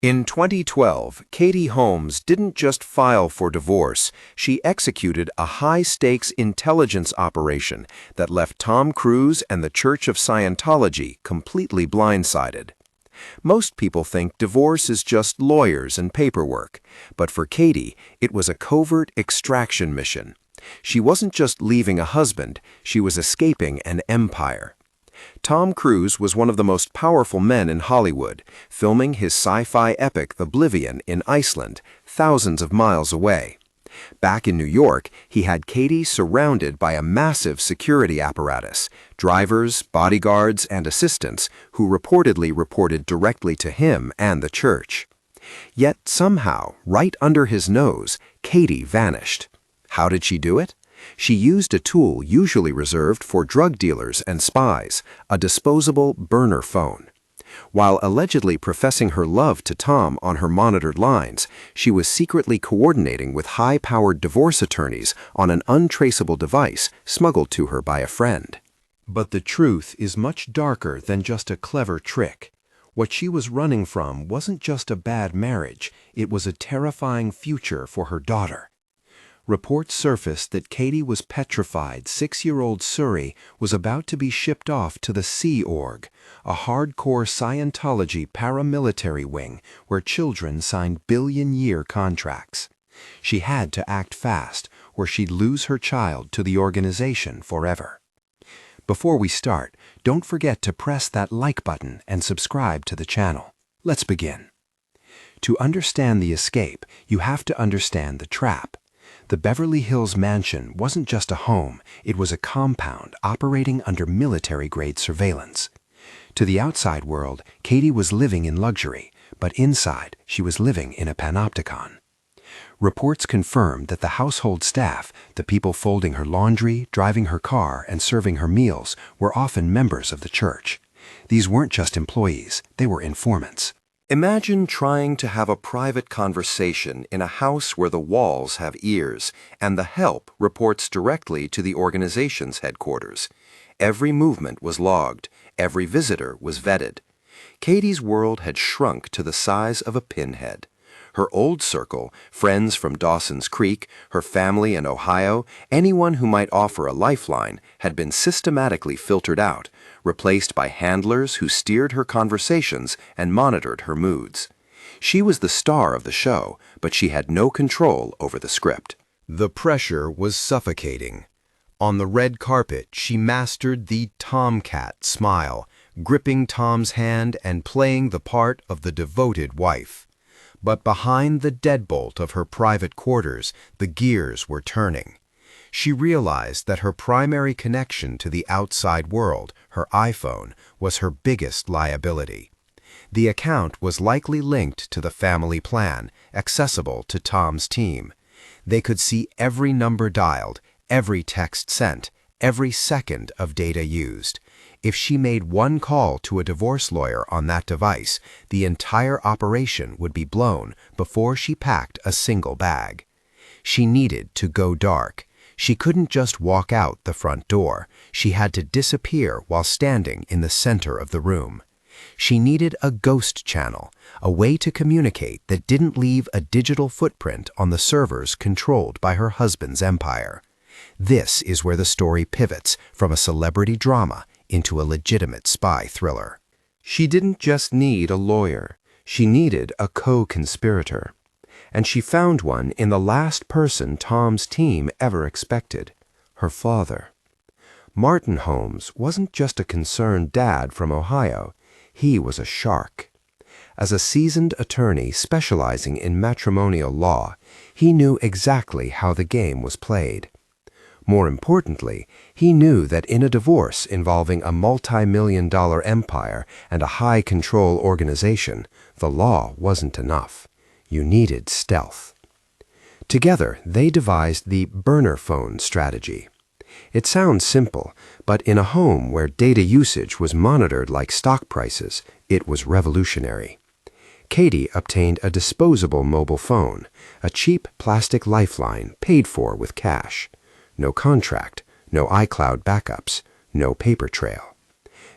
In 2012, Katie Holmes didn't just file for divorce, she executed a high-stakes intelligence operation that left Tom Cruise and the Church of Scientology completely blindsided. Most people think divorce is just lawyers and paperwork, but for Katie, it was a covert extraction mission. She wasn't just leaving a husband, she was escaping an empire. Tom Cruise was one of the most powerful men in Hollywood, filming his sci-fi epic Oblivion in Iceland, thousands of miles away. Back in New York, he had Katie surrounded by a massive security apparatus, drivers, bodyguards, and assistants who reportedly reported directly to him and the church. Yet somehow, right under his nose, Katie vanished. How did she do it? She used a tool usually reserved for drug dealers and spies, a disposable burner phone. While allegedly professing her love to Tom on her monitored lines, she was secretly coordinating with high-powered divorce attorneys on an untraceable device smuggled to her by a friend. But the truth is much darker than just a clever trick. What she was running from wasn't just a bad marriage, it was a terrifying future for her daughter. Reports surfaced that Katie was petrified 6-year-old Suri was about to be shipped off to the Sea Org, a hardcore Scientology paramilitary wing where children signed billion-year contracts. She had to act fast, or she'd lose her child to the organization forever. Before we start, don't forget to press that like button and subscribe to the channel. Let's begin. To understand the escape, you have to understand the trap. The Beverly Hills mansion wasn't just a home, it was a compound operating under military-grade surveillance. To the outside world, Katie was living in luxury, but inside she was living in a panopticon. Reports confirmed that the household staff, the people folding her laundry, driving her car, and serving her meals, were often members of the church. These weren't just employees, they were informants. Imagine trying to have a private conversation in a house where the walls have ears and the help reports directly to the organization's headquarters. Every movement was logged, every visitor was vetted. Katie's world had shrunk to the size of a pinhead. Her old circle, friends from Dawson's Creek, her family in Ohio, anyone who might offer a lifeline, had been systematically filtered out, replaced by handlers who steered her conversations and monitored her moods. She was the star of the show, but she had no control over the script. The pressure was suffocating. On the red carpet, she mastered the tomcat smile, gripping Tom's hand and playing the part of the devoted wife. But behind the deadbolt of her private quarters, the gears were turning. She realized that her primary connection to the outside world, her iPhone, was her biggest liability. The account was likely linked to the family plan, accessible to Tom's team. They could see every number dialed, every text sent, every second of data used. If she made one call to a divorce lawyer on that device, the entire operation would be blown before she packed a single bag. She needed to go dark. She couldn't just walk out the front door. She had to disappear while standing in the center of the room. She needed a ghost channel, a way to communicate that didn't leave a digital footprint on the servers controlled by her husband's empire. This is where the story pivots from a celebrity drama into a legitimate spy thriller. She didn't just need a lawyer. She needed a co-conspirator. And she found one in the last person Tom's team ever expected, her father. Martin Holmes wasn't just a concerned dad from Ohio. He was a shark. As a seasoned attorney specializing in matrimonial law, he knew exactly how the game was played. More importantly, he knew that in a divorce involving a multi-million-dollar empire and a high-control organization, the law wasn't enough. You needed stealth. Together, they devised the burner phone strategy. It sounds simple, but in a home where data usage was monitored like stock prices, it was revolutionary. Katie obtained a disposable mobile phone, a cheap plastic lifeline paid for with cash. No contract, no iCloud backups, no paper trail.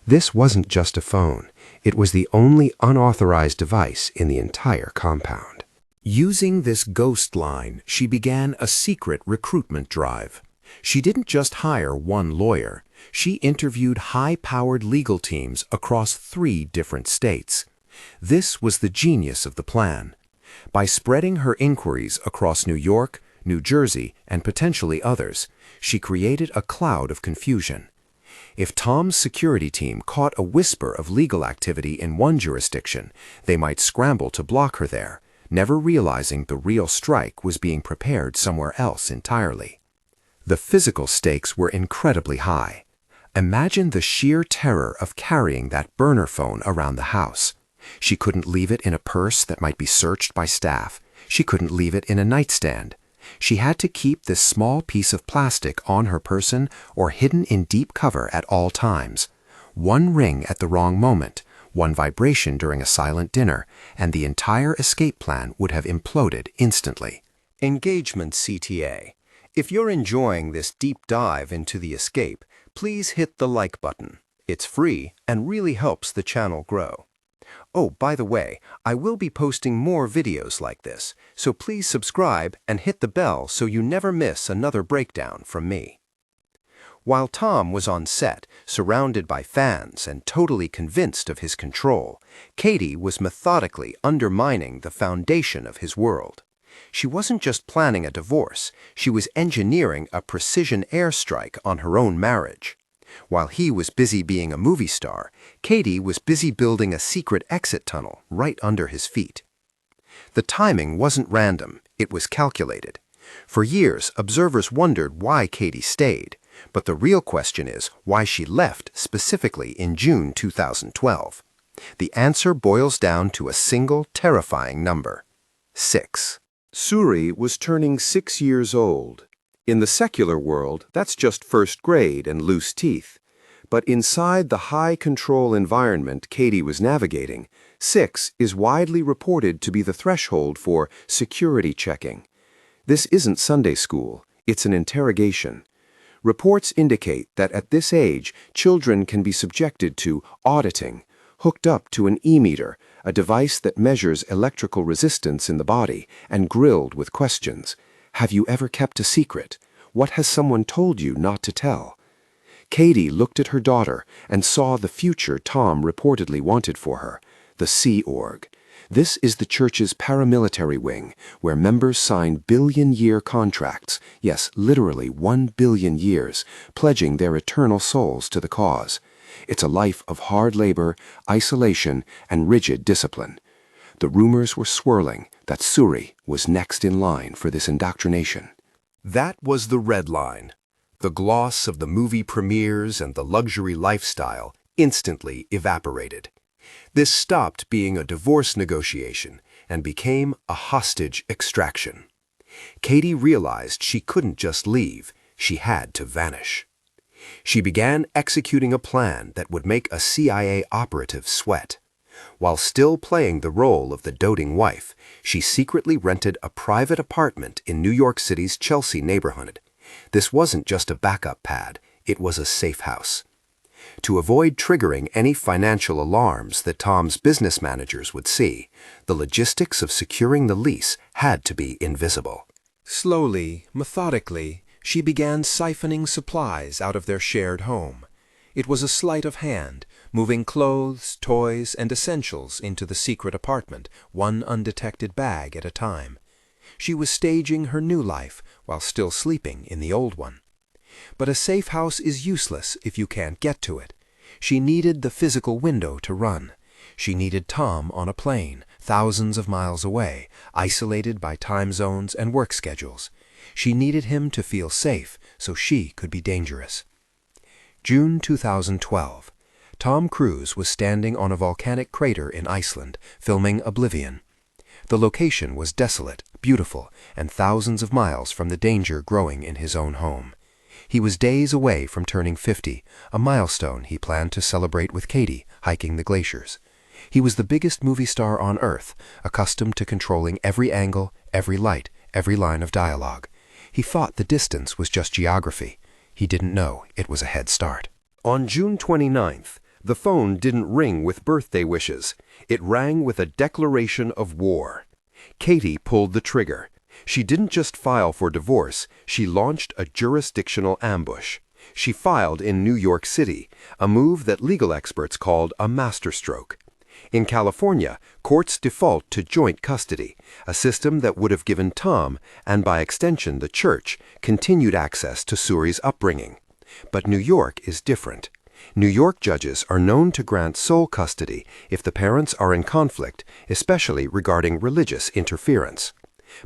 This wasn't just a phone. It was the only unauthorized device in the entire compound. Using this ghost line, she began a secret recruitment drive. She didn't just hire one lawyer. She interviewed high-powered legal teams across 3 different states. This was the genius of the plan. By spreading her inquiries across New York, New Jersey, and potentially others, she created a cloud of confusion. If Tom's security team caught a whisper of legal activity in one jurisdiction, they might scramble to block her there, never realizing the real strike was being prepared somewhere else entirely. The physical stakes were incredibly high. Imagine the sheer terror of carrying that burner phone around the house. She couldn't leave it in a purse that might be searched by staff. She couldn't leave it in a nightstand. She had to keep this small piece of plastic on her person or hidden in deep cover at all times. One ring at the wrong moment, one vibration during a silent dinner, and the entire escape plan would have imploded instantly. Engagement CTA. If you're enjoying this deep dive into the escape, please hit the like button. It's free and really helps the channel grow. Oh, by the way, I will be posting more videos like this, so please subscribe and hit the bell so you never miss another breakdown from me. While Tom was on set, surrounded by fans and totally convinced of his control, Katie was methodically undermining the foundation of his world. She wasn't just planning a divorce, she was engineering a precision airstrike on her own marriage. While he was busy being a movie star, Katie was busy building a secret exit tunnel right under his feet. The timing wasn't random, it was calculated. For years, observers wondered why Katie stayed, but the real question is why she left specifically in June 2012. The answer boils down to a single terrifying number: 6. Suri was turning 6 years old. In the secular world, that's just first grade and loose teeth. But inside the high-control environment Katie was navigating, 6 is widely reported to be the threshold for security checking. This isn't Sunday school, it's an interrogation. Reports indicate that at this age, children can be subjected to auditing, hooked up to an e-meter, a device that measures electrical resistance in the body, and grilled with questions. Have you ever kept a secret? What has someone told you not to tell? Katie looked at her daughter and saw the future Tom reportedly wanted for her, the Sea Org. This is the church's paramilitary wing, where members sign billion-year contracts, yes, literally 1 billion years, pledging their eternal souls to the cause. It's a life of hard labor, isolation, and rigid discipline. The rumors were swirling that Suri was next in line for this indoctrination. That was the red line. The gloss of the movie premieres and the luxury lifestyle instantly evaporated. This stopped being a divorce negotiation and became a hostage extraction. Katie realized she couldn't just leave, she had to vanish. She began executing a plan that would make a CIA operative sweat. While still playing the role of the doting wife, she secretly rented a private apartment in New York City's Chelsea neighborhood. This wasn't just a backup pad, it was a safe house. To avoid triggering any financial alarms that Tom's business managers would see, the logistics of securing the lease had to be invisible. Slowly, methodically, she began siphoning supplies out of their shared home. It was a sleight of hand, moving clothes, toys, and essentials into the secret apartment, one undetected bag at a time. She was staging her new life while still sleeping in the old one. But a safe house is useless if you can't get to it. She needed the physical window to run. She needed Tom on a plane, thousands of miles away, isolated by time zones and work schedules. She needed him to feel safe so she could be dangerous. June 2012. Tom Cruise was standing on a volcanic crater in Iceland, filming Oblivion. The location was desolate, beautiful, and thousands of miles from the danger growing in his own home. He was days away from turning 50, a milestone he planned to celebrate with Katie, hiking the glaciers. He was the biggest movie star on Earth, accustomed to controlling every angle, every light, every line of dialogue. He thought the distance was just geography. He didn't know it was a head start. On June 29th, The phone didn't ring with birthday wishes. It rang with a declaration of war. Katie pulled the trigger. She didn't just file for divorce, she launched a jurisdictional ambush. She filed in New York City, a move that legal experts called a masterstroke. In California, courts default to joint custody, a system that would have given Tom, and by extension the church, continued access to Suri's upbringing. But New York is different. New York judges are known to grant sole custody if the parents are in conflict, especially regarding religious interference.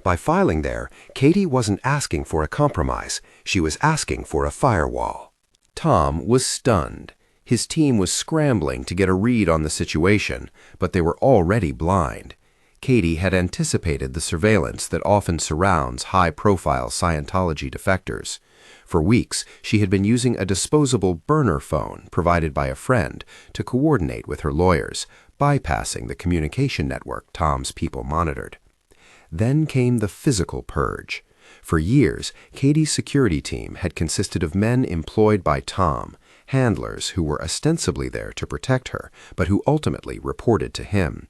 By filing there, Katie wasn't asking for a compromise, she was asking for a firewall. Tom was stunned. His team was scrambling to get a read on the situation, but they were already blind. Katie had anticipated the surveillance that often surrounds high-profile Scientology defectors. For weeks, she had been using a disposable burner phone provided by a friend to coordinate with her lawyers, bypassing the communication network Tom's people monitored. Then came the physical purge. For years, Katie's security team had consisted of men employed by Tom, handlers who were ostensibly there to protect her, but who ultimately reported to him.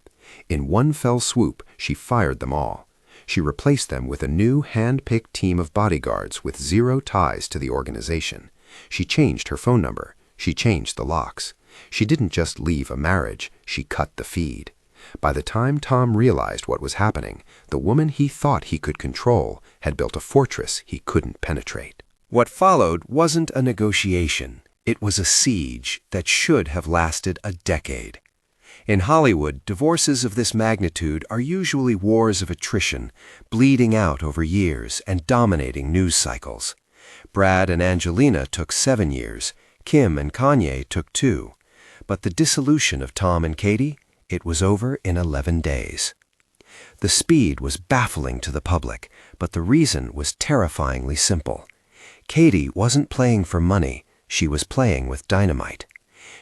In one fell swoop, she fired them all. She replaced them with a new hand-picked team of bodyguards with zero ties to the organization. She changed her phone number. She changed the locks. She didn't just leave a marriage, she cut the feed. By the time Tom realized what was happening, the woman he thought he could control had built a fortress he couldn't penetrate. What followed wasn't a negotiation. It was a siege that should have lasted a decade. In Hollywood, divorces of this magnitude are usually wars of attrition, bleeding out over years and dominating news cycles. Brad and Angelina took 7 years. Kim and Kanye took 2. But the dissolution of Tom and Katie, it was over in 11 days. The speed was baffling to the public, but the reason was terrifyingly simple. Katie wasn't playing for money, she was playing with dynamite.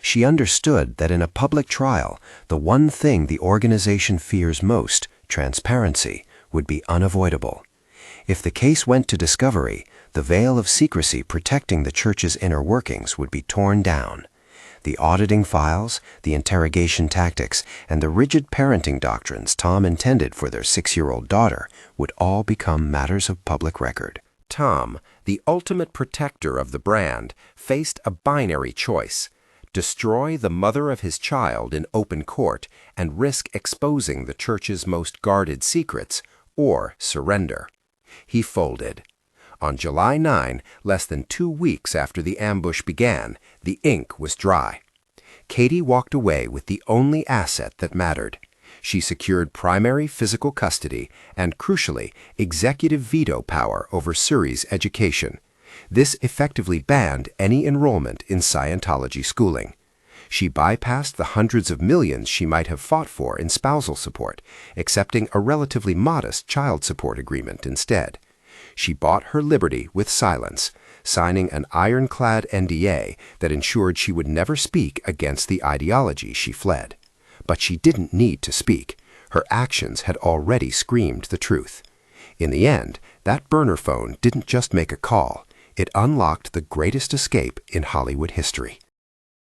She understood that in a public trial, the one thing the organization fears most, transparency, would be unavoidable. If the case went to discovery, the veil of secrecy protecting the church's inner workings would be torn down. The auditing files, the interrogation tactics, and the rigid parenting doctrines Tom intended for their 6-year-old daughter would all become matters of public record. Tom, the ultimate protector of the brand, faced a binary choice: destroy the mother of his child in open court and risk exposing the church's most guarded secrets, or surrender. He folded. On July 9, less than 2 weeks after the ambush began, the ink was dry. Katie walked away with the only asset that mattered. She secured primary physical custody and, crucially, executive veto power over Suri's education. This effectively banned any enrollment in Scientology schooling. She bypassed the hundreds of millions she might have fought for in spousal support, accepting a relatively modest child support agreement instead. She bought her liberty with silence, signing an ironclad NDA that ensured she would never speak against the ideology she fled. But she didn't need to speak. Her actions had already screamed the truth. In the end, that burner phone didn't just make a call. It unlocked the greatest escape in Hollywood history.